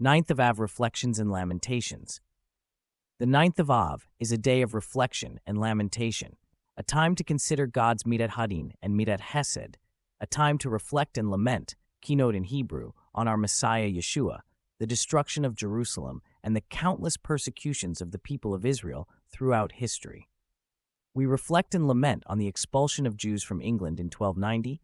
Ninth of Av Reflections and Lamentations. The 9th of Av is a day of reflection and lamentation, a time to consider God's MIDAT HADIN and MIDAT HACHESED, a time to reflect and lament, Kinot in Hebrew, on our Messiah Yeshua, the destruction of Jerusalem, and the countless persecutions of the people of Israel throughout history. We reflect and lament on the expulsion of Jews from England in 1290,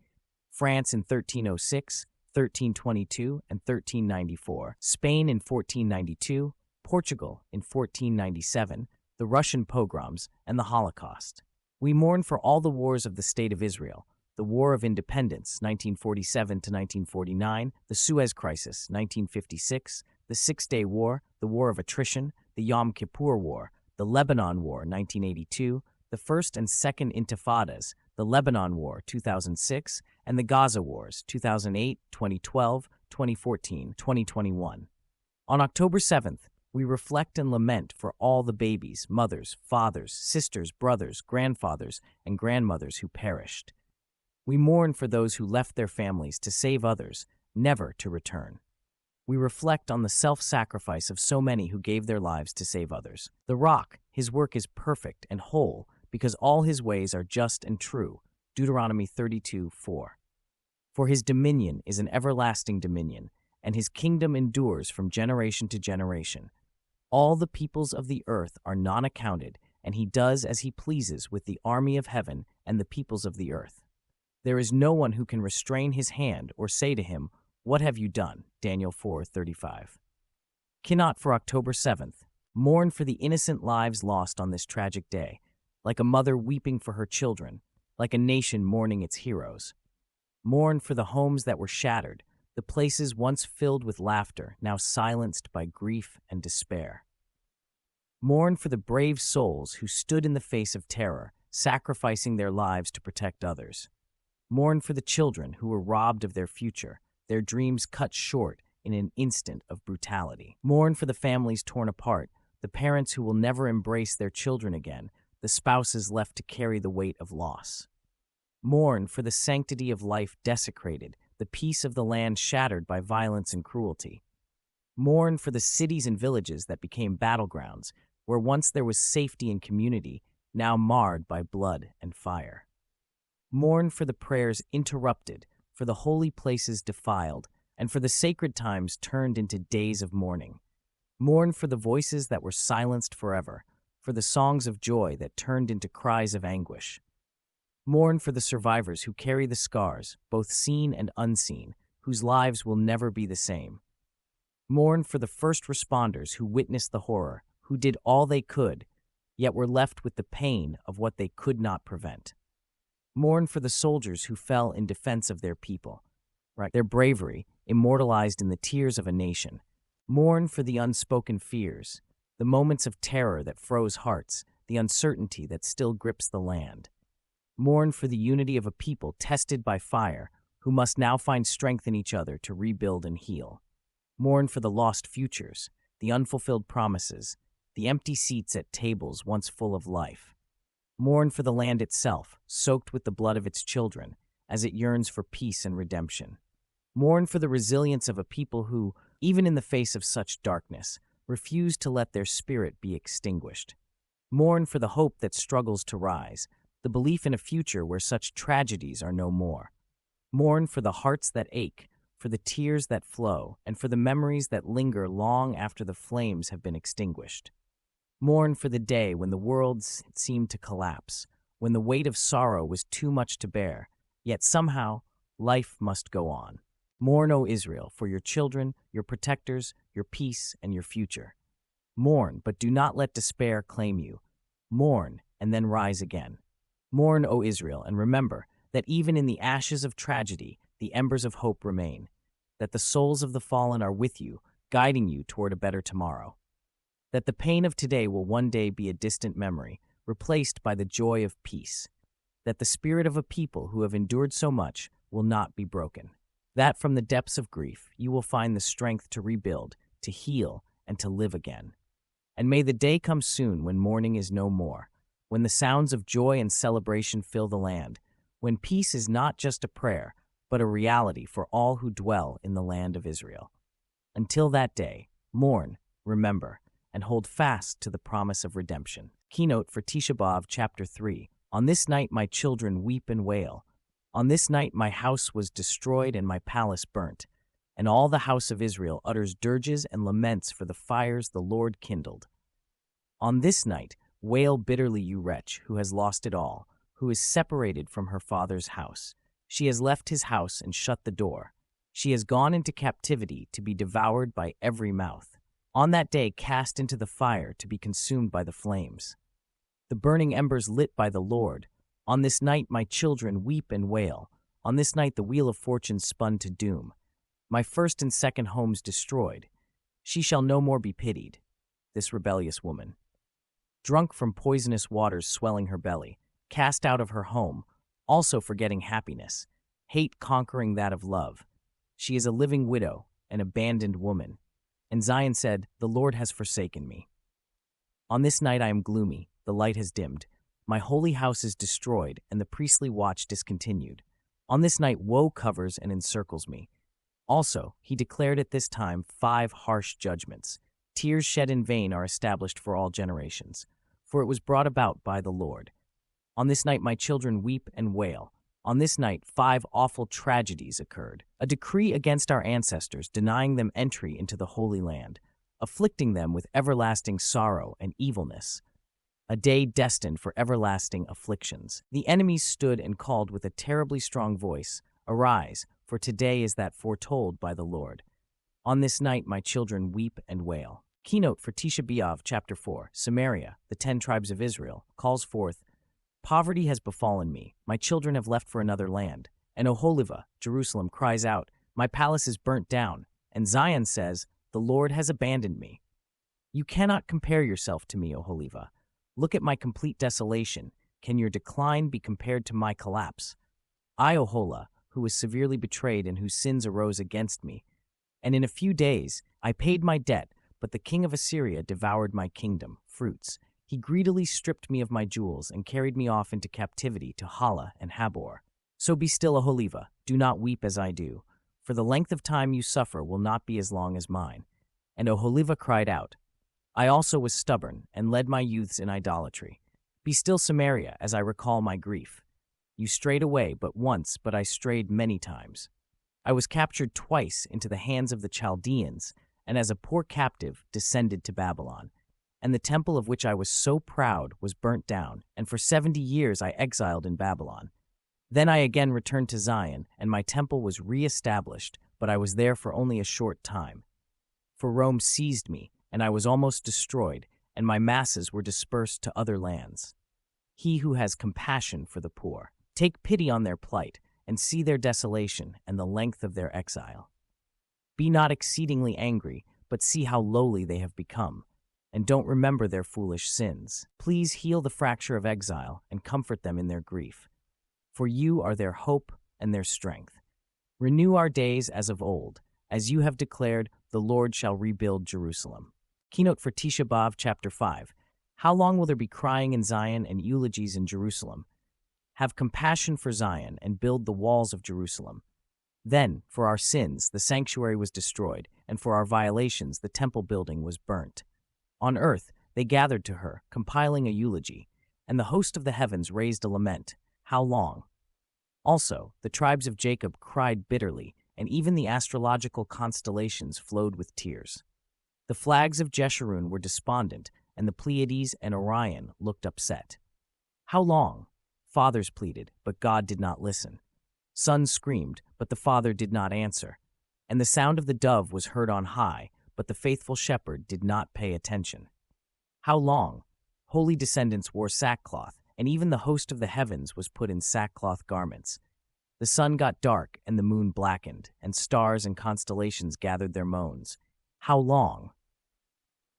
France in 1306, 1322, and 1394, Spain in 1492, Portugal in 1497, the Russian pogroms, and the Holocaust. We mourn for all the wars of the State of Israel, the War of Independence, 1947 to 1949, the Suez Crisis, 1956, the Six-Day War, the War of Attrition, the Yom Kippur War, the Lebanon War, 1982, the First and Second Intifadas, the Lebanon War, 2006, and the Gaza Wars, 2008, 2012, 2014, 2021. On October 7th, we reflect and lament for all the babies, mothers, fathers, sisters, brothers, grandfathers, and grandmothers who perished. We mourn for those who left their families to save others, never to return. We reflect on the self-sacrifice of so many who gave their lives to save others. The Rock, his work is perfect and whole, because all his ways are just and true. Deuteronomy 32:4. For his dominion is an everlasting dominion, and his kingdom endures from generation to generation. All the peoples of the earth are non-accounted, and he does as he pleases with the army of heaven and the peoples of the earth. There is no one who can restrain his hand or say to him, "What have you done?" Daniel 4:35. Kinot for October 7th. Mourn for the innocent lives lost on this tragic day, like a mother weeping for her children, like a nation mourning its heroes. Mourn for the homes that were shattered, the places once filled with laughter, now silenced by grief and despair. Mourn for the brave souls who stood in the face of terror, sacrificing their lives to protect others. Mourn for the children who were robbed of their future, their dreams cut short in an instant of brutality. Mourn for the families torn apart, the parents who will never embrace their children again, the spouses left to carry the weight of loss. Mourn for the sanctity of life desecrated, the peace of the land shattered by violence and cruelty. Mourn for the cities and villages that became battlegrounds, where once there was safety and community, now marred by blood and fire. Mourn for the prayers interrupted, for the holy places defiled, and for the sacred times turned into days of mourning. Mourn for the voices that were silenced forever, for the songs of joy that turned into cries of anguish. Mourn for the survivors who carry the scars, both seen and unseen, whose lives will never be the same. Mourn for the first responders who witnessed the horror, who did all they could, yet were left with the pain of what they could not prevent. Mourn for the soldiers who fell in defense of their people, their bravery immortalized in the tears of a nation. Mourn for the unspoken fears, the moments of terror that froze hearts, the uncertainty that still grips the land. Mourn for the unity of a people tested by fire, who must now find strength in each other to rebuild and heal. Mourn for the lost futures, the unfulfilled promises, the empty seats at tables once full of life. Mourn for the land itself, soaked with the blood of its children, as it yearns for peace and redemption. Mourn for the resilience of a people who, even in the face of such darkness, refuse to let their spirit be extinguished. Mourn for the hope that struggles to rise, the belief in a future where such tragedies are no more. Mourn for the hearts that ache, for the tears that flow, and for the memories that linger long after the flames have been extinguished. Mourn for the day when the world seemed to collapse, when the weight of sorrow was too much to bear, yet somehow life must go on. Mourn, O Israel, for your children, your protectors, your peace, and your future. Mourn, but do not let despair claim you. Mourn, and then rise again. Mourn, O Israel, and remember that even in the ashes of tragedy, the embers of hope remain, that the souls of the fallen are with you, guiding you toward a better tomorrow. That the pain of today will one day be a distant memory, replaced by the joy of peace. That the spirit of a people who have endured so much will not be broken. That from the depths of grief, you will find the strength to rebuild, to heal, and to live again. And may the day come soon when mourning is no more, when the sounds of joy and celebration fill the land, when peace is not just a prayer, but a reality for all who dwell in the land of Israel. Until that day, mourn, remember, and hold fast to the promise of redemption. Kinot for Tisha B'Av, chapter 3. On this night my children weep and wail. On this night my house was destroyed and my palace burnt, and all the house of Israel utters dirges and laments for the fires the Lord kindled. On this night wail bitterly, you wretch, who has lost it all, who is separated from her father's house. She has left his house and shut the door. She has gone into captivity to be devoured by every mouth. On that day cast into the fire to be consumed by the flames. The burning embers lit by the Lord. On this night my children weep and wail. On this night the wheel of fortune spun to doom. My first and second homes destroyed. She shall no more be pitied, this rebellious woman. Drunk from poisonous waters swelling her belly, cast out of her home, also forgetting happiness, hate conquering that of love. She is a living widow, an abandoned woman. And Zion said, the Lord has forsaken me. On this night I am gloomy, the light has dimmed. My holy house is destroyed, and the priestly watch discontinued. On this night woe covers and encircles me. Also, he declared at this time 5 harsh judgments. Tears shed in vain are established for all generations, for it was brought about by the Lord. On this night my children weep and wail. On this night 5 awful tragedies occurred. A decree against our ancestors, denying them entry into the Holy Land, afflicting them with everlasting sorrow and evilness. A day destined for everlasting afflictions. The enemies stood and called with a terribly strong voice, Arise, for today is that foretold by the Lord. On this night my children weep and wail. Keynote for Tisha B'Av, chapter 4. Samaria, the 10 tribes of Israel, calls forth, Poverty has befallen me, my children have left for another land. And Oholiva, Jerusalem, cries out, My palace is burnt down. And Zion says, The Lord has abandoned me. You cannot compare yourself to me, Oholiva. Look at my complete desolation. Can your decline be compared to my collapse? I, Ohola, who was severely betrayed and whose sins arose against me. And in a few days I paid my debt, but the king of Assyria devoured my kingdom, fruits. He greedily stripped me of my jewels and carried me off into captivity to Hala and Habor. So be still, Oholiva, do not weep as I do, for the length of time you suffer will not be as long as mine. And Oholiva cried out, I also was stubborn and led my youths in idolatry. Be still, Samaria, as I recall my grief. You strayed away but once, but I strayed many times. I was captured twice into the hands of the Chaldeans, and as a poor captive descended to Babylon. And the temple of which I was so proud was burnt down, and for 70 years I exiled in Babylon. Then I again returned to Zion, and my temple was re-established, but I was there for only a short time. For Rome seized me, and I was almost destroyed, and my masses were dispersed to other lands. He who has compassion for the poor, take pity on their plight, and see their desolation and the length of their exile. Be not exceedingly angry, but see how lowly they have become, and don't remember their foolish sins. Please heal the fracture of exile and comfort them in their grief. For you are their hope and their strength. Renew our days as of old. As you have declared, the Lord shall rebuild Jerusalem. Keynote for Tisha B'Av, chapter 5. How long will there be crying in Zion and eulogies in Jerusalem? Have compassion for Zion and build the walls of Jerusalem. Then, for our sins, the sanctuary was destroyed, and for our violations, the temple building was burnt. On earth, they gathered to her, compiling a eulogy, and the host of the heavens raised a lament. How long? Also, the tribes of Jacob cried bitterly, and even the astrological constellations flowed with tears. The flags of Jeshurun were despondent, and the Pleiades and Orion looked upset. How long? Fathers pleaded, but God did not listen. Sons screamed, but the Father did not answer. And the sound of the dove was heard on high, but the faithful shepherd did not pay attention. How long? Holy descendants wore sackcloth, and even the host of the heavens was put in sackcloth garments. The sun got dark, and the moon blackened, and stars and constellations gathered their moans. How long?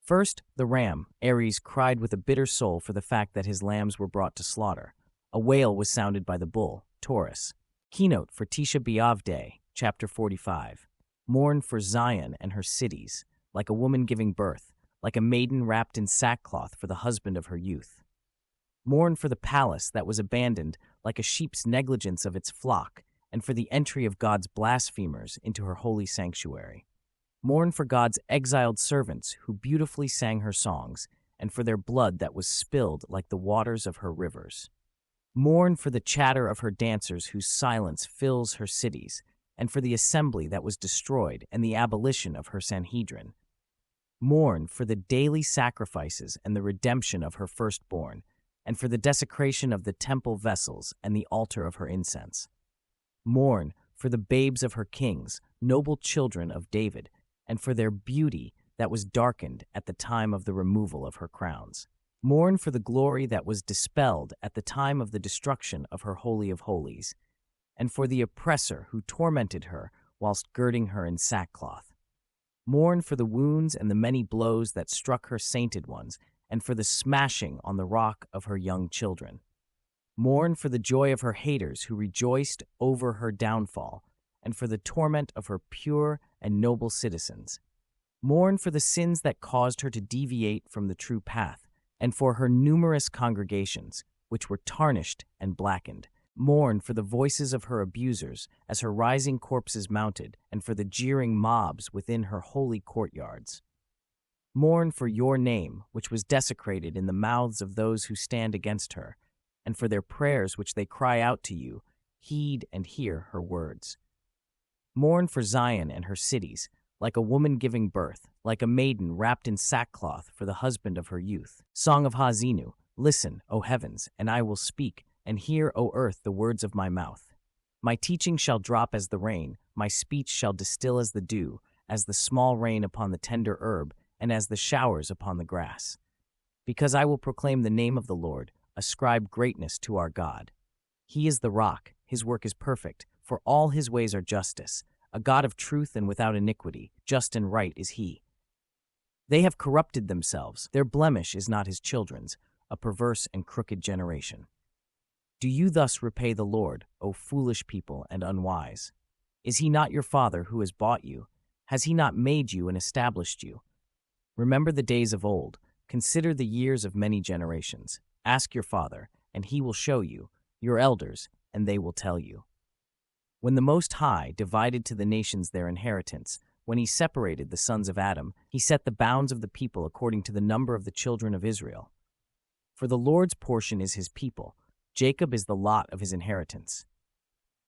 First, the ram, Aries, cried with a bitter soul for the fact that his lambs were brought to slaughter. A wail was sounded by the bull, Taurus. Keynote for Tisha B'Av Day, chapter 45. Mourn for Zion and her cities, like a woman giving birth, like a maiden wrapped in sackcloth for the husband of her youth. Mourn for the palace that was abandoned, like a sheep's negligence of its flock, and for the entry of God's blasphemers into her holy sanctuary. Mourn for God's exiled servants who beautifully sang her songs, and for their blood that was spilled like the waters of her rivers. Mourn for the chatter of her dancers whose silence fills her cities, and for the assembly that was destroyed and the abolition of her Sanhedrin. Mourn for the daily sacrifices and the redemption of her firstborn, and for the desecration of the temple vessels and the altar of her incense. Mourn for the babes of her kings, noble children of David, and for their beauty that was darkened at the time of the removal of her crowns. Mourn for the glory that was dispelled at the time of the destruction of her Holy of Holies, and for the oppressor who tormented her whilst girding her in sackcloth. Mourn for the wounds and the many blows that struck her sainted ones, and for the smashing on the rock of her young children. Mourn for the joy of her haters who rejoiced over her downfall, and for the torment of her pure and noble citizens. Mourn for the sins that caused her to deviate from the true path, and for her numerous congregations, which were tarnished and blackened. Mourn for the voices of her abusers as her rising corpses mounted, and for the jeering mobs within her holy courtyards. Mourn for your name, which was desecrated in the mouths of those who stand against her, and for their prayers which they cry out to you. Heed and hear her words. Mourn for Zion and her cities, like a woman giving birth, like a maiden wrapped in sackcloth for the husband of her youth. Song of Hazinu, listen, O heavens, and I will speak, and hear, O earth, the words of my mouth. My teaching shall drop as the rain, my speech shall distill as the dew, as the small rain upon the tender herb, and as the showers upon the grass. Because I will proclaim the name of the Lord, ascribe greatness to our God. He is the rock, his work is perfect, for all his ways are justice. A God of truth and without iniquity, just and right is he. They have corrupted themselves, their blemish is not his children's, a perverse and crooked generation. Do you thus repay the Lord, O foolish people and unwise? Is he not your father who has bought you? Has he not made you and established you? Remember the days of old, consider the years of many generations. Ask your father, and he will show you, your elders, and they will tell you. When the Most High divided to the nations their inheritance, when he separated the sons of Adam, he set the bounds of the people according to the number of the children of Israel. For the Lord's portion is his people, Jacob is the lot of his inheritance.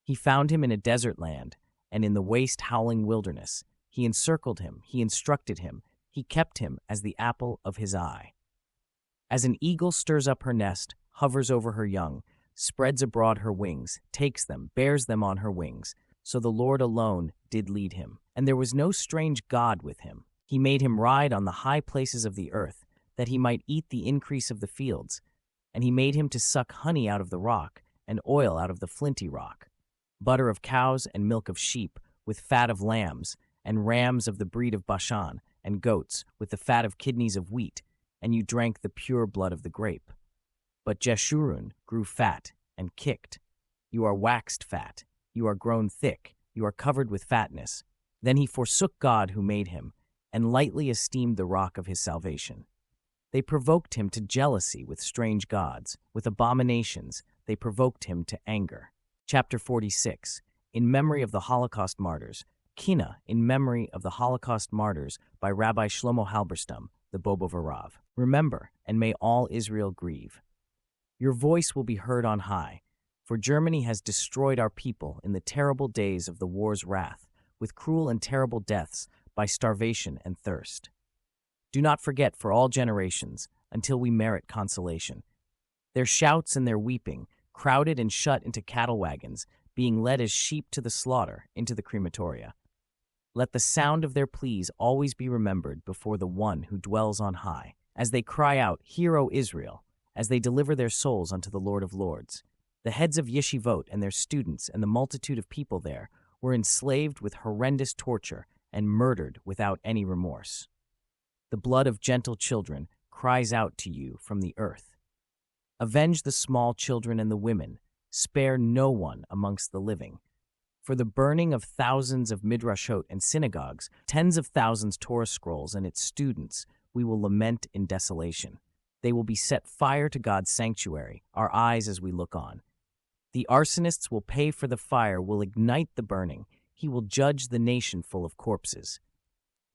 He found him in a desert land, and in the waste howling wilderness. He encircled him, he instructed him, he kept him as the apple of his eye. As an eagle stirs up her nest, hovers over her young, spreads abroad her wings, takes them, bears them on her wings. So the Lord alone did lead him, and there was no strange God with him. He made him ride on the high places of the earth, that he might eat the increase of the fields. And he made him to suck honey out of the rock, and oil out of the flinty rock, butter of cows and milk of sheep, with fat of lambs, and rams of the breed of Bashan, and goats, with the fat of kidneys of wheat, and you drank the pure blood of the grape. But Jeshurun grew fat and kicked. You are waxed fat, you are grown thick, you are covered with fatness. Then he forsook God who made him, and lightly esteemed the rock of his salvation. They provoked him to jealousy with strange gods, with abominations they provoked him to anger. Chapter 46, in memory of the Holocaust martyrs. Kinot, in memory of the Holocaust martyrs, by Rabbi Shlomo Halberstam, the Bobovarav. Remember, and may all Israel grieve. Your voice will be heard on high, for Germany has destroyed our people in the terrible days of the war's wrath, with cruel and terrible deaths by starvation and thirst. Do not forget for all generations, until we merit consolation. Their shouts and their weeping, crowded and shut into cattle wagons, being led as sheep to the slaughter, into the crematoria. Let the sound of their pleas always be remembered before the one who dwells on high, as they cry out, Hear, O Israel, as they deliver their souls unto the Lord of Lords. The heads of yeshivot and their students and the multitude of people there were enslaved with horrendous torture and murdered without any remorse. The blood of gentle children cries out to you from the earth. Avenge the small children and the women, spare no one amongst the living. For the burning of thousands of midrashot and synagogues, tens of thousands Torah scrolls and its students, we will lament in desolation. They will be set fire to God's sanctuary, our eyes as we look on. The arsonists will pay for the fire, will ignite the burning. He will judge the nation full of corpses.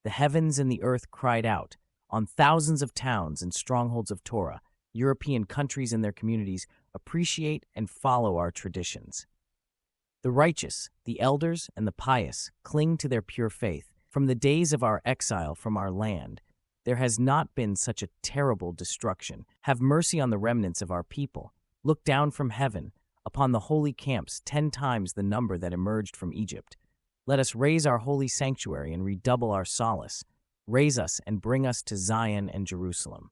The heavens and the earth cried out. On thousands of towns and strongholds of Torah, European countries and their communities appreciate and follow our traditions. The righteous, the elders, and the pious cling to their pure faith. From the days of our exile from our land, there has not been such a terrible destruction. Have mercy on the remnants of our people. Look down from heaven upon the holy camps, 10 times the number that emerged from Egypt. Let us raise our holy sanctuary and redouble our solace. Raise us and bring us to Zion and Jerusalem.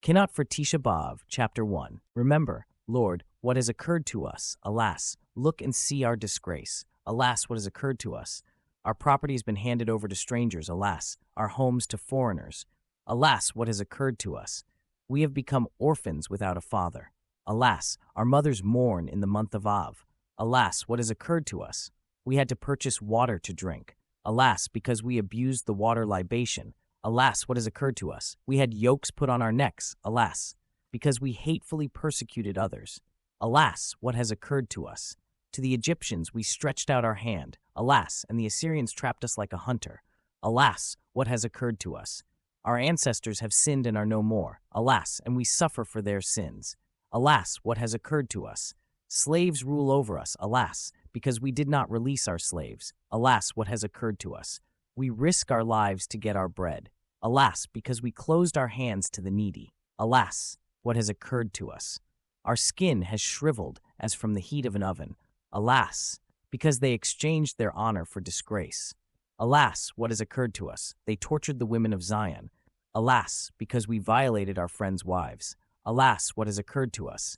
Kinot for Tisha B'Av, Chapter 1. Remember, Lord, what has occurred to us. Alas, look and see our disgrace. Alas, what has occurred to us. Our property has been handed over to strangers. Alas, our homes to foreigners. Alas, what has occurred to us. We have become orphans without a father. Alas, our mothers mourn in the month of Av. Alas, what has occurred to us. We had to purchase water to drink. Alas, because we abused the water libation. Alas, what has occurred to us. We had yokes put on our necks. Alas, because we hatefully persecuted others. Alas, what has occurred to us. To the Egyptians we stretched out our hand. Alas, and the Assyrians trapped us like a hunter. Alas, what has occurred to us. Our ancestors have sinned and are no more. Alas, and we suffer for their sins. Alas, what has occurred to us. Slaves rule over us. Alas, because we did not release our slaves. Alas, what has occurred to us. We risk our lives to get our bread. Alas, because we closed our hands to the needy. Alas, what has occurred to us. Our skin has shriveled as from the heat of an oven. Alas, because they exchanged their honor for disgrace. Alas, what has occurred to us. They tortured the women of Zion. Alas, because we violated our friends' wives. Alas, what has occurred to us.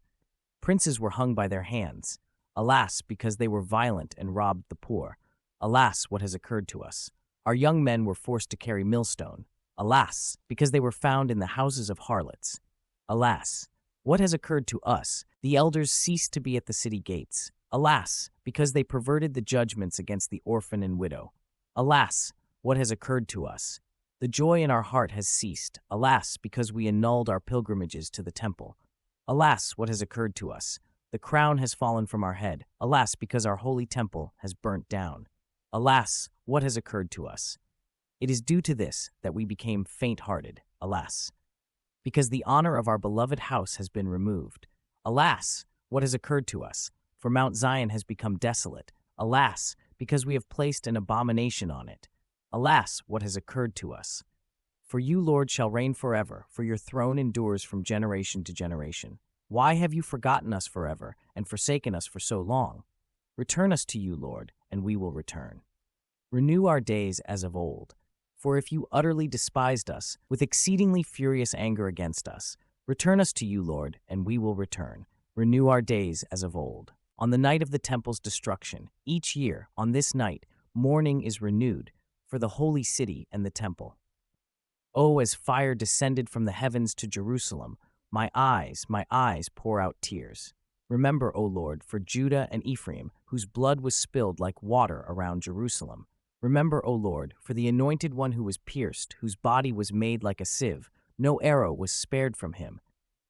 Princes were hung by their hands. Alas, because they were violent and robbed the poor. Alas, what has occurred to us. Our young men were forced to carry millstone. Alas, because they were found in the houses of harlots. Alas, what has occurred to us. The elders ceased to be at the city gates. Alas, because they perverted the judgments against the orphan and widow. Alas, what has occurred to us. The joy in our heart has ceased. Alas, because we annulled our pilgrimages to the temple. Alas, what has occurred to us. The crown has fallen from our head. Alas, because our holy temple has burnt down. Alas, what has occurred to us. It is due to this that we became faint-hearted. Alas, because the honor of our beloved house has been removed. Alas, what has occurred to us. For Mount Zion has become desolate. Alas, because we have placed an abomination on it. Alas, what has occurred to us. For you, Lord, shall reign forever, for your throne endures from generation to generation. Why have you forgotten us forever and forsaken us for so long? Return us to you, Lord, and we will return. Renew our days as of old. For if you utterly despised us, with exceedingly furious anger against us, return us to you, Lord, and we will return. Renew our days as of old. On the night of the temple's destruction, each year, on this night, mourning is renewed for the holy city and the temple. Oh, as fire descended from the heavens to Jerusalem, my eyes pour out tears. Remember, O Lord, for Judah and Ephraim, whose blood was spilled like water around Jerusalem. Remember, O Lord, for the anointed one who was pierced, whose body was made like a sieve. No arrow was spared from him.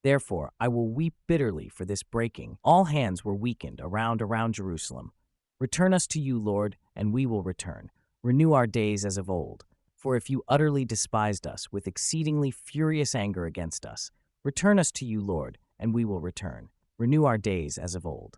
Therefore, I will weep bitterly for this breaking. All hands were weakened around Jerusalem. Return us to you, Lord, and we will return. Renew our days as of old. For if you utterly despised us with exceedingly furious anger against us, return us to you, Lord, and we will return. Renew our days as of old.